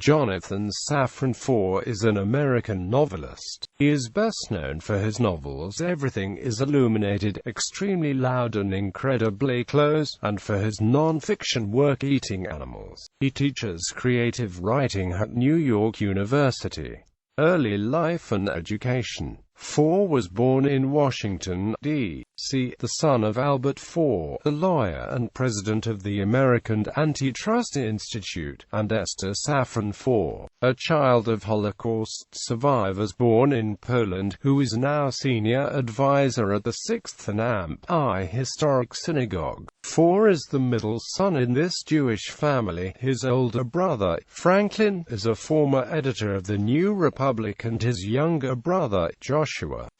Jonathan Safran Foer is an American novelist. He is best known for his novels Everything Is Illuminated, Extremely Loud and Incredibly Close, and for his non-fiction work Eating Animals. He teaches creative writing at New York University. Early life and education. Foer was born in Washington, D.C., the son of Albert Foer, a lawyer and president of the American Antitrust Institute, and Esther Safran Foer, a child of Holocaust survivors born in Poland, who is now senior advisor at the 6th Anam Historic Synagogue. Foer is the middle son in this Jewish family. His older brother, Franklin, is a former editor of the New Republic, and his younger brother, Joshua,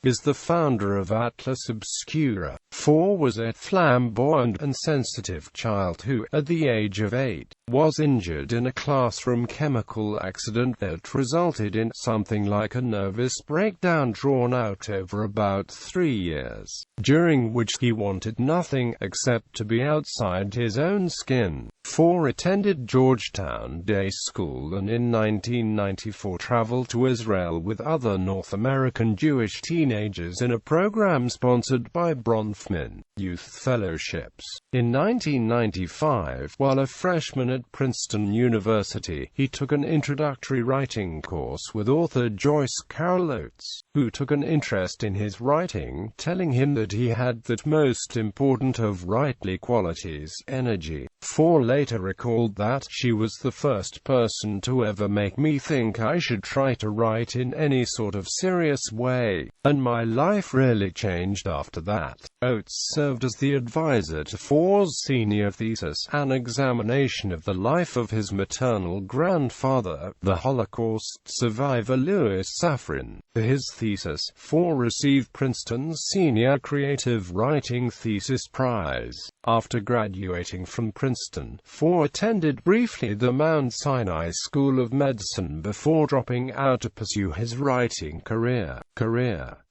is the founder of Atlas Obscura. Foer was a flamboyant and sensitive child who, at the age of 8, was injured in a classroom chemical accident that resulted in something like a nervous breakdown drawn out over about 3 years, during which he wanted nothing except to be outside his own skin. Foer attended Georgetown Day School and in 1994 traveled to Israel with other North American Jewish teenagers in a program sponsored by Bronfman Youth Fellowships. In 1995, while a freshman at Princeton University, he took an introductory writing course with author Joyce Carol Oates, who took an interest in his writing, telling him that he had that most important of writely qualities, energy. Foer later recalled that, "She was the first person to ever make me think I should try to write in any sort of serious way, and my life really changed after that." Oates served as the advisor to Foer's senior thesis, an examination of the life of his maternal grandfather, the Holocaust survivor Louis Safran. For his thesis, Foer received Princeton's Senior Creative Writing Thesis Prize. After graduating from Princeton, Foer attended briefly the Mount Sinai School of Medicine before dropping out to pursue his writing career.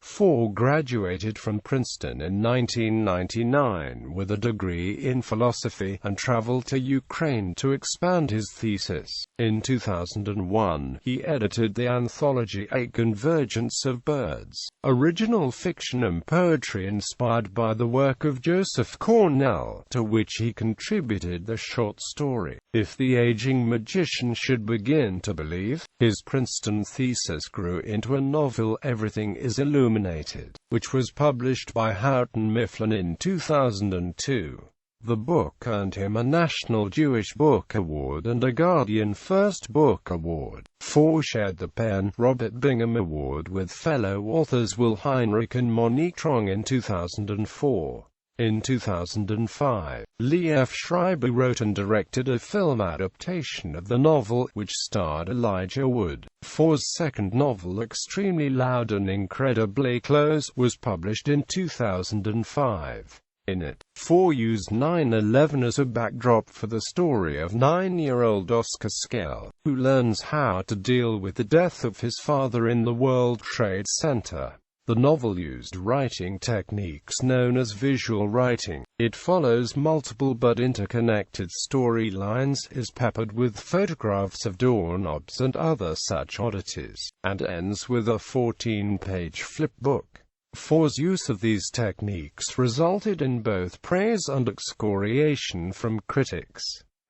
Foer graduated from Princeton in 1999 with a degree in philosophy, and traveled to Ukraine to expand his thesis. In 2001, he edited the anthology A Convergence of Birds, original fiction and poetry inspired by the work of Joseph Cornell, to which he contributed the short story, If the Aging Magician Should Begin to Believe. His Princeton thesis grew into a novel, Everything Is Illuminated, which was published by Houghton Mifflin in 2002. The book earned him a National Jewish Book Award and a Guardian First Book Award. Foer shared the PEN Robert Bingham Award with fellow authors Will Heinrich and Monique Trong in 2004. In 2005, Lee F. Schreiber wrote and directed a film adaptation of the novel, which starred Elijah Wood. Foer's second novel, Extremely Loud and Incredibly Close, was published in 2005. In it, Foer used 9/11 as a backdrop for the story of 9-year-old Oscar Skell, who learns how to deal with the death of his father in the World Trade Center. The novel used writing techniques known as visual writing. It follows multiple but interconnected storylines, is peppered with photographs of doorknobs and other such oddities, and ends with a 14-page flipbook. Foer's use of these techniques resulted in both praise and excoriation from critics.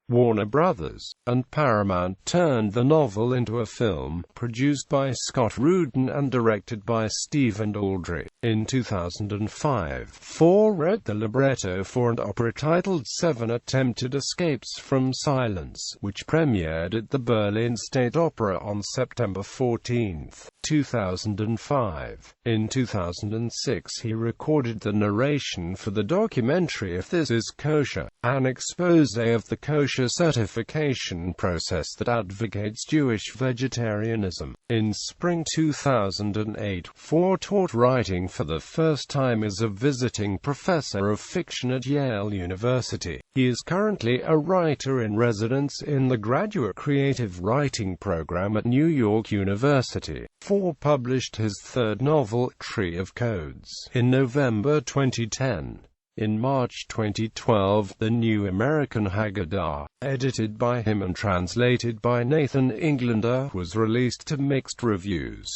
Warner Brothers and Paramount turned the novel into a film, produced by Scott Rudin and directed by Stephen Daldry. In 2005, Foer wrote the libretto for an opera titled Seven Attempted Escapes from Silence, which premiered at the Berlin State Opera on September 14, 2005. In 2006, he recorded the narration for the documentary If This Is Kosher, an exposé of the kosher certification process that advocates Jewish vegetarianism. In spring 2008, Foer taught writing for the first time as a visiting professor of fiction at Yale University. He is currently a writer-in-residence in the graduate creative writing program at New York University. Foer published his third novel, Tree of Codes, in November 2010. In March 2012, the New American Haggadah, edited by him and translated by Nathan Englander, was released to mixed reviews.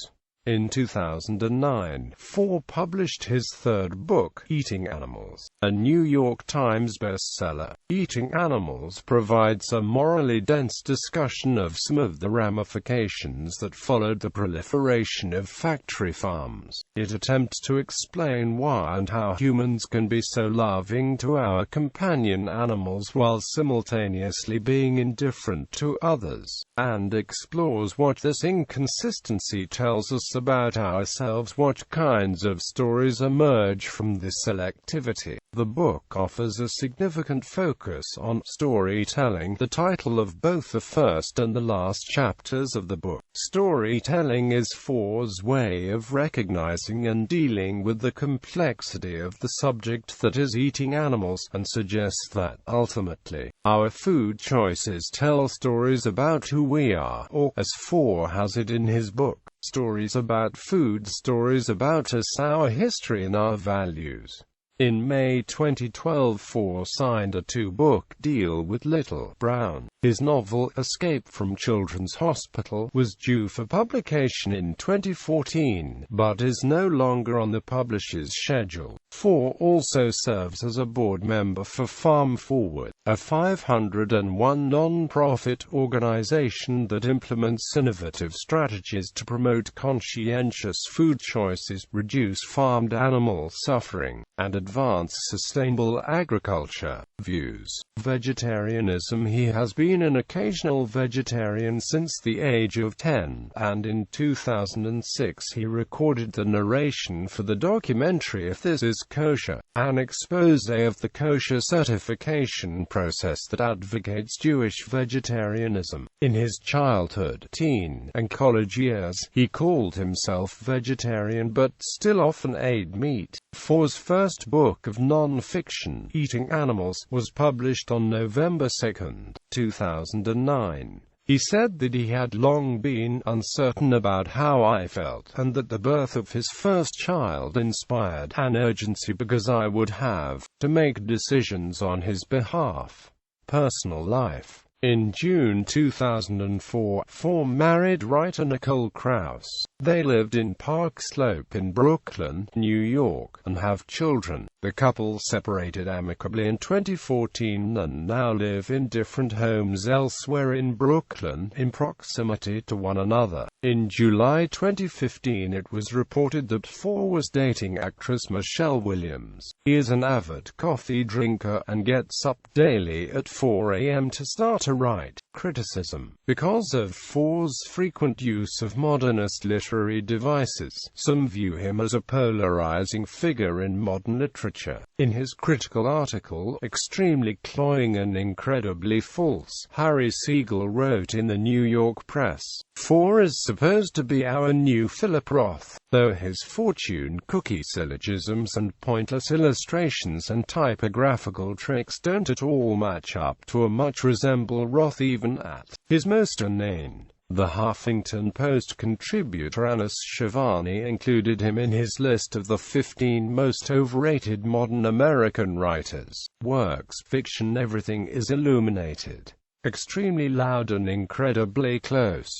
In 2009, Foer published his third book, Eating Animals, a New York Times bestseller. Eating Animals provides a morally dense discussion of some of the ramifications that followed the proliferation of factory farms. It attempts to explain why and how humans can be so loving to our companion animals while simultaneously being indifferent to others, and explores what this inconsistency tells us about ourselves. What kinds of stories emerge from this selectivity? The book offers a significant focus on storytelling, the title of both the first and the last chapters of the book. Storytelling is Foer's way of recognizing and dealing with the complexity of the subject that is eating animals, and suggests that, ultimately, our food choices tell stories about who we are, or, as Foer has it in his book, stories about food, stories about us, our history and our values. In May 2012, Foer signed a two-book deal with Little Brown. His novel, Escape from Children's Hospital, was due for publication in 2014, but is no longer on the publisher's schedule. Foer also serves as a board member for Farm Forward, a 501 non-profit organization that implements innovative strategies to promote conscientious food choices, reduce farmed animal suffering, and advance sustainable agriculture. Views: vegetarianism. He has been an occasional vegetarian since the age of 10, and in 2006 he recorded the narration for the documentary If This Is Kosher, an expose of the kosher certification process that advocates Jewish vegetarianism. In his childhood, teen, and college years, he called himself vegetarian but still often ate meat. Foer's first book of non-fiction, Eating Animals, was published on November 2, 2009. He said that he had long been uncertain about how I felt, and that the birth of his first child inspired an urgency because I would have to make decisions on his behalf. Personal life. In June 2004, Foer married writer Nicole Krauss. They lived in Park Slope in Brooklyn, New York, and have children. The couple separated amicably in 2014 and now live in different homes elsewhere in Brooklyn, in proximity to one another. In July 2015, it was reported that Foer was dating actress Michelle Williams. He is an avid coffee drinker and gets up daily at 4 a.m. to start a write. Criticism. Because of Foer's frequent use of modernist literary devices, some view him as a polarizing figure in modern literature. In his critical article, Extremely Cloying and Incredibly False, Harry Siegel wrote in the New York Press, Foer is supposed to be our new Philip Roth, though his fortune cookie syllogisms and pointless illustrations and typographical tricks don't at all match up to or much resemble Roth even at his most inane. The Huffington Post contributor Anis Shivani included him in his list of the 15 most overrated modern American writers. Works fiction. Everything is Illuminated. Extremely Loud and Incredibly Close.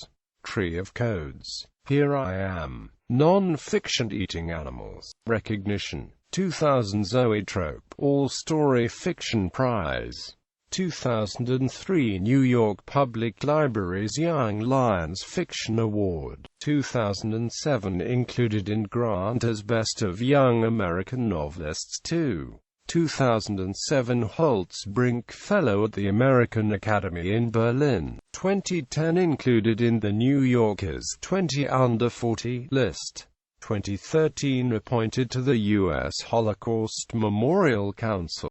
Tree of Codes. Here I Am. Non-fiction. Eating Animals. Recognition. 2000 Zoetrope All-Story Fiction Prize. 2003 New York Public Library's Young Lions Fiction Award. 2007 included in Grant as Best of Young American Novelists 2. 2007 Holtz Brink Fellow at the American Academy in Berlin. 2010 included in the New Yorker's 20 Under 40 list. 2013 appointed to the U.S. Holocaust Memorial Council.